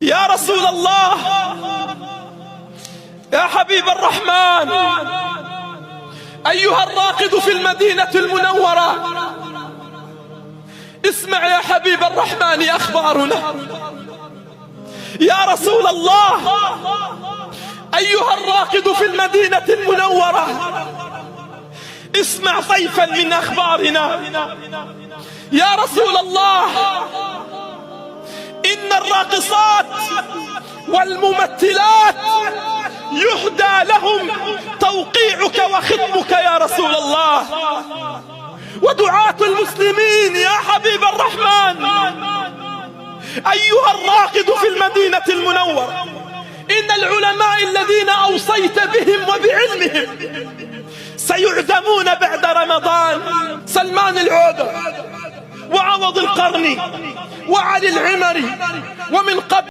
يا رسول الله، يا حبيب الرحمن، أيها الراقد في المدينة المنورة، اسمع يا حبيب الرحمن أخبارنا. يا رسول الله، أيها الراقد في المدينة المنورة، اسمع طيفا من أخبارنا. يا رسول الله، إن الراقصات والممثلات يهدى لهم توقيعك وختمك يا رسول الله. ودعاة المسلمين يا حبيب الرحمن، أيها الراقد في المدينة المنورة، إن العلماء الذين أوصيت بهم وبعلمهم سيعدمون بعد رمضان. سلمان العودة وعوض القرني وعلي العمري ومن قبل